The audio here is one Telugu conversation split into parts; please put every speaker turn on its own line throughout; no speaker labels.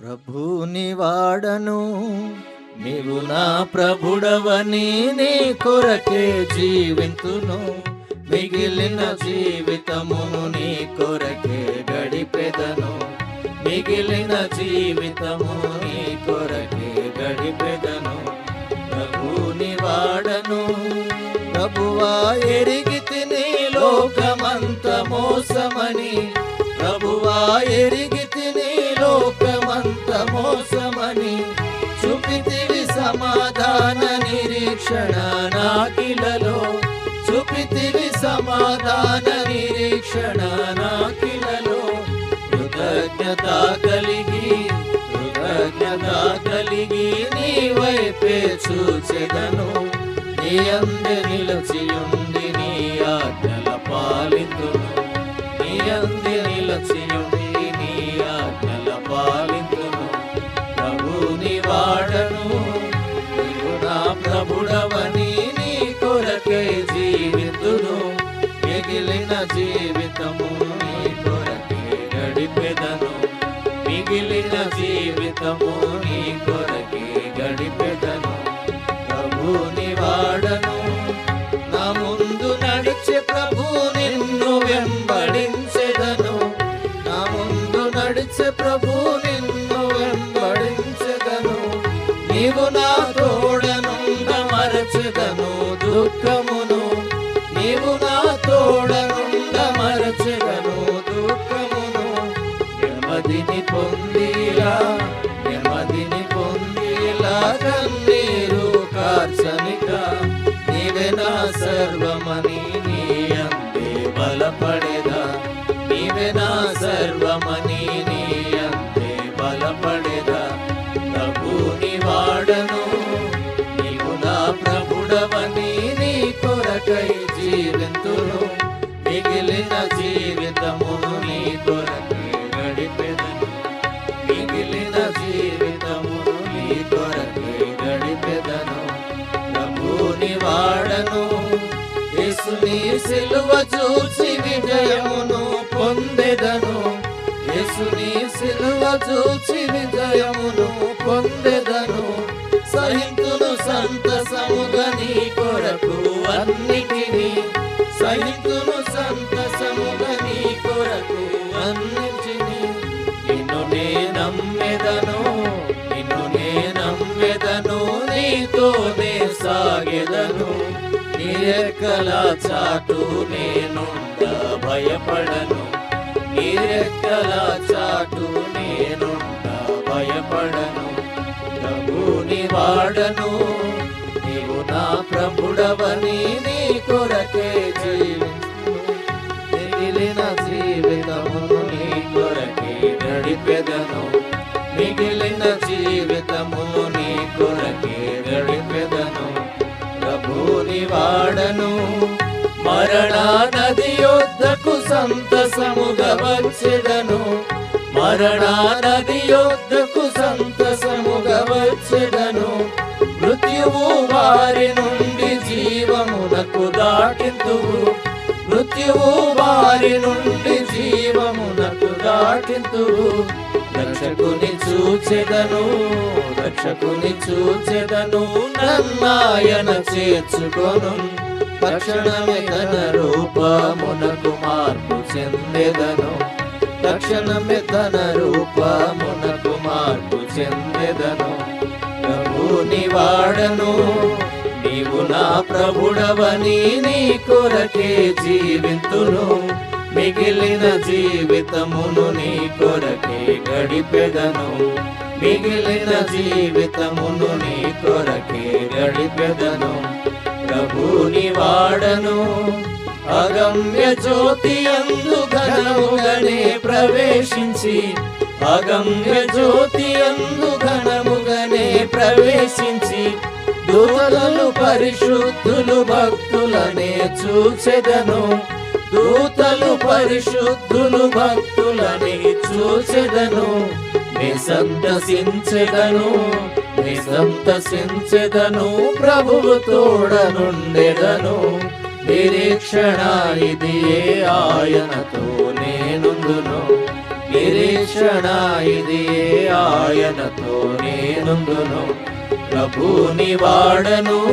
ప్రభుని వాడను, నీవు నా ప్రభుడవని నీ కొరకే జీవింతును. మిగిలిన జీవితమును నీ కొరకే గడిపెదను. మిగిలిన జీవితమును నీ కొరకే గడిపెదను. ప్రభుని వాడను. ప్రభువా ఎరిగితిని లోకమంత మోసమని, ప్రభువా ఎరిగితిని లోకమంత మోసమని. చూపితివి సమాధాన నిరీక్షణ నాకిలలో, చూపితివి సమాధాన నిరీక్షణ నాకిలలో. కృతజ్ఞత కలిగి నీ వైపే చూచెదను. నీ అందే నిలచియుండి నీ ఆజ్ఞల పాలింతును. నీ అందే నిలచియుండి నీ ఆజ్ఞల పాలింతును. ప్రభుని వాడను, నీవు నా ప్రభుడవని నీ కొరకే జీవితును. మిగిలిన జీవితము నీ కొరకే గడిపెదను. మిగిలిన జీవితము నీ కొరకే గడిపెదను. ప్రభుని వాడను. నా ముందు నడిచే ప్రభు నిన్ను వెంబడించెదను. నా ముందు నడిచే ప్రభు నిన్ను వెంబడించెదను. నీవు నా తోడనుండ మరచెదను దుఃఖమును. నీవు నా తోడనుండ మరచెదను దుఃఖమును. నెమ్మదిని పొందిలా కన్నీరు కార్చనిక. నీవే నా సర్వమని నీ అందే బలపడేదా. నీవే నా సర్వమని నీ అందే బలపడేదా. ప్రభుని వాడను, నీవు నా ప్రభుడవని నీ కొరకై జీవితును. మిగిలిన జీవితమును నీ కొరకై గడిపెదను. మిగిలిన జీవితమును నీ కొరకై గడిపెదను. ప్రభుని వాడను. యేసుని సిలువ చూచి విజయమును పొందెదను. యేసుని సిలువ చూచి విజయమును పొందెదను. సహింతును సంతసముగా నీ కొరకు అన్నిటిని. సహింతును సంతసముగా నీ కొరకు అన్నిటిని. నిన్ను నే నమ్మెదను, నిన్ను నే నమ్మెదను. నీతోనే సాగెదను. నీ రెక్కల చాటు నేనుండ భయపడను. నీ రెక్కల చాటు నేనుండ భయపడను. ప్రభుని వాడను. నీవు నా ప్రభుడవని నీ కొరకే జీవించును. మిగిలిన జీవితమును నీ కొరకే గడిపెదను. మిగిలిన జీవితమును నీ కొరకే గడిపెదను. ప్రభుని వాడను. మరణ నది యొద్దకు సంతసముగా వచ్చెదను. మరణ నది యొద్దకు సంతసముగా వచ్చెదను. మృత్యువు వారి నుండి జీవమునకు దాటింతువు. మృత్యువు వారి నుండి జీవమునకు దాటింతువు. రక్షకుని చూచెదను, రక్షకుని చూచెదను. నన్నాయన చేర్చుకొను. తక్షణమే తన రూపమునకు మార్పు చెందెదను. తక్షణమే తన రూపమునకు మార్పు చెందెదను. ప్రభుని వాడను. నీవు నా ప్రభుడవని నీ కొరకే జీవితును. మిగిలిన జీవితమును నీ కొరకే గడిపెదను. మిగిలిన జీవితమును నీ కొరకే గడిపెదను. ప్రభుని వాడను. అగమ్య జ్యోతి యందు ఘనముగనే ప్రవేశించి, అగమ్య జ్యోతి యందు ఘనముగనే ప్రవేశించి. దూతలు పరిశుద్ధులు భక్తులనే చూచెదను. దూతలు పరిశుద్ధులు భక్తులని చూచెదను. సంతసించెదను. ప్రభువు తోడనుండెదను. నిరీక్షణ ఇదియే ఆయనతో నేనుందును. నిరీక్షణ ఇది ఆయనతో నేనుందును. ప్రభుని వాడను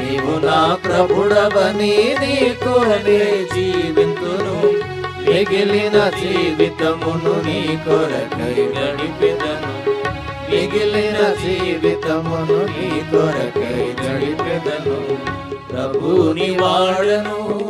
నీవు నా ప్రభుడవని నీ కొరకే జీవింతును. మిగిలిన జీవితమును నీ కొరకై గడిపెదను. మిగిలిన జీవితమును నీ కొరకై గడిపెదను. ప్రభుని వాడను.